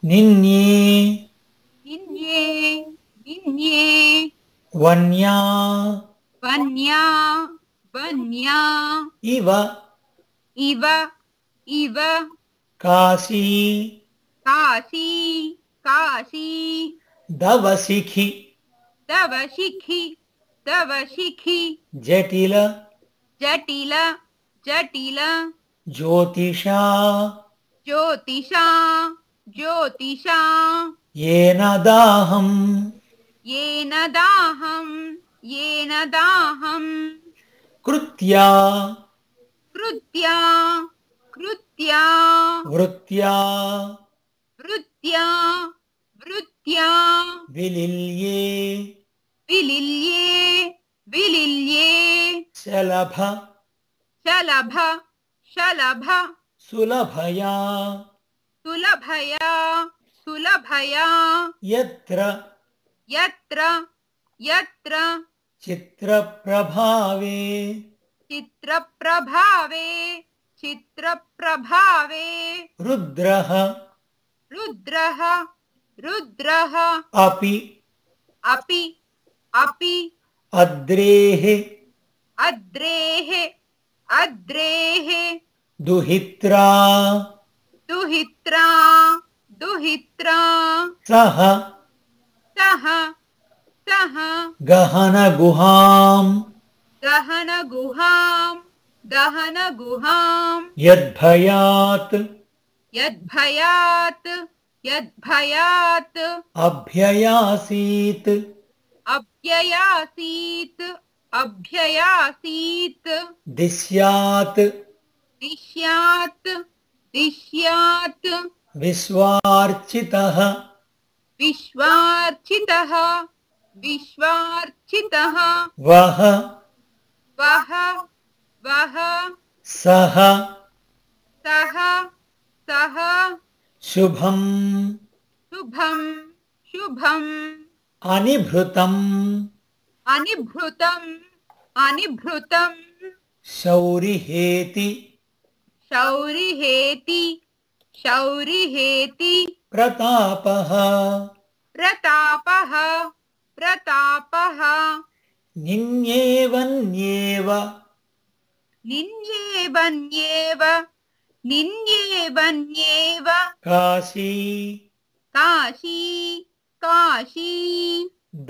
निन्ये निन्ये निन्ये वन्या वन्या वन्या इव इव इव काशी काशी काशी दवशिखि तव शिखि जटिल जटिल जटिल ज्योतिषा ज्योतिषा ज्योतिषा येन दाहम् येन दाहम् कृत्या कृत्या कृत्या वृत्त्या वृत्त्या वृत्त्या विलिल्ये विलिल्ये विलिल्ये शलभ शलभ शलभ सुलभया सुलभया सुलभया यत्र यत्र यत्र चित्रप्रभावे चित्रप्रभावे चित्रप्रभावे रुद्रः रुद्रः रुद्रः अपि अपि अपि अद्रेः अद्रेः अद्रेः दुहित्रा दुहित्रा दुहित्रा सह सह सह गहनगुहाम् गहनगुहाम् यद्भयात् यद्भयात् यद्भयात् अभ्ययासीत् अभ्ययासीत् अभ्ययासीत् दिस्यात् दिश्यात् दिश्यात् विश्वार्चितः विश्वार्चितः विश्वार्चितः वः वः वः सः सः सः शुभम् शुभम् शुभम् अनिभृतम् अनिभृतम् अनिभृतम् शौरिहेति शौरिहेति शौरिहेति प्रतापः प्रतापः प्रतापः निन्येवन्येव निन्येवन्येव निन्येवन्येव काशी काशी काशी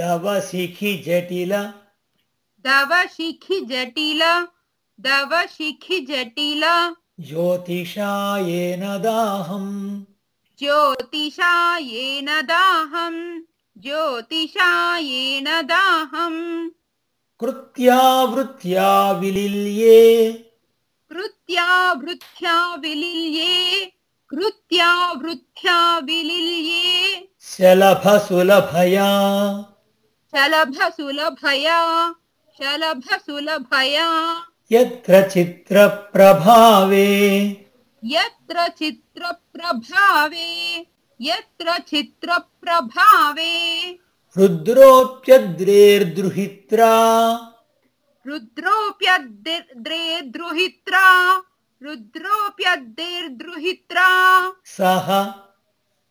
दवशिखि जटिल दवशिखि जटिल दवशिखि जटिल ज्योतिषा येन दाहम् ज्योतिषा येन दाहम् ज्योतिषा येन दाहम् कृत्या वृत्त्या विलिल्ये कृत्या वृथ्या विलिल्ये कृत्या वृथ्या विलिल्ये शलभसुलभया शलभसुलभया शलभसुलभया यत्र चित्रप्रभावे यत्र चित्रप्रभावे यत्र चित्रप्रभावे रुद्रोऽप्यद्रेर्दृहित्रा रुद्रोऽप्यद्रेर्दृहित्रा रुद्रोऽप्यद्रेर्दृहित्रा सह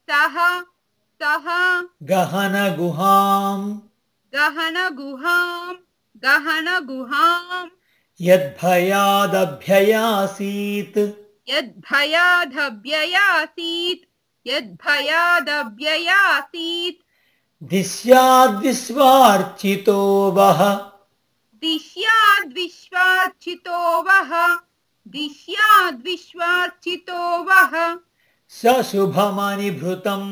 सः सः गहनगुहाम् गहनगुहाम् यद्भयादभ्ययासीत् यद्भयादभ्ययासीत् दिस्याद्विश्वार्चितो वः दिश्याद्विश्वार्चितो वः सशुभमनिभृतम्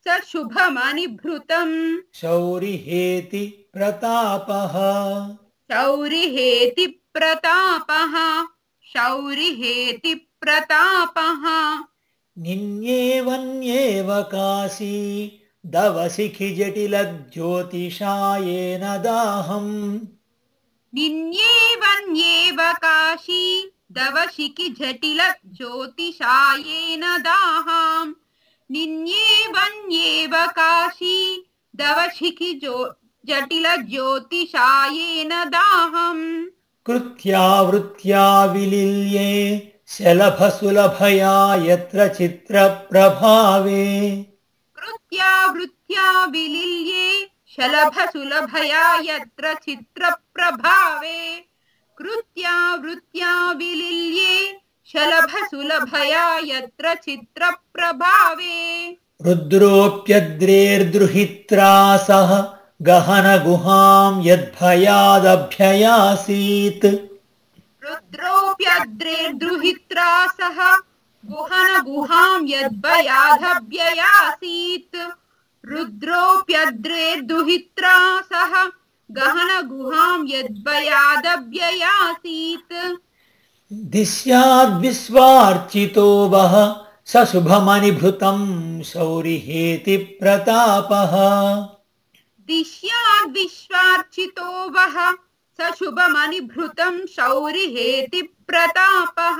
सशुभमनिभृतम् शौरिहेति प्रतापः शौरिहेति प्रतापः शौरिहेति प्रतापः निन्येवन्येव काशी दवशिखि जटिलज्योतिषा येन दाहम् निन्येवन्येव काशी दवशिखि जटिल ज्योतिषायेन दाहाम् निन्येवन्येव काशी दवशिखि जटिल ज्योतिषायेन दाहम् कृत्या वृत्त्या विलिल्ये शलभसुलभया यत्र चित्रप्रभावे कृत्या वृत्त्या विलील्ये शलभसुलभया यत्र चित्रप्रभावे कृत्या वृत्त्या विलील्ये शलभसुलभया यत्र चित्रप्रभावे रुद्रोऽप्यद्रेर्द्रुहित्रा सह गहनगुहां यद्भयादभ्ययासीत् रुद्रोऽप्यद्रेर्दुहित्रा सह गुहनगुहां यद्भयादभ्ययासीत् रुद्रोऽप्यद्रेर्दुहित्रा सह गहनगुहां यद्भयादभ्ययासीत् दिस्याद्विश्वार्चितो वः स शुभमनिभृतं शौरिहेति प्रतापः दिश्याद्विश्वार्चितो वः स शुभमनिभृतं शौरिहेति प्रतापः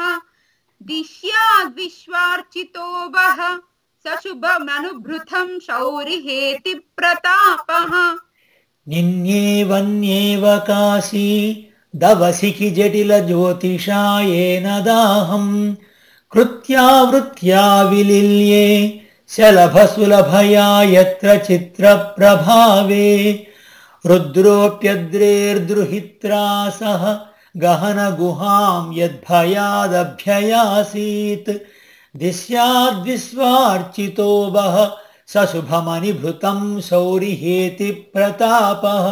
दिश्याद्विश्वार्चितो वः स शुभमनुभृतं शौरिहेति प्रतापः निन्येवन्येव काशी दवसिखि जटिलज्योतिषायेन दाहं कृत्या वृत्त्या विलील्ये शलभसुलभया यत्र चित्रप्रभावे रुद्रोऽप्यद्रेर्द्रुहित्रा सह गहनगुहां यद्भयादभ्ययासीत् दिस्याद्विश्वार्चितो वः स शुभमनिभृतं शौरिहेति प्रतापः।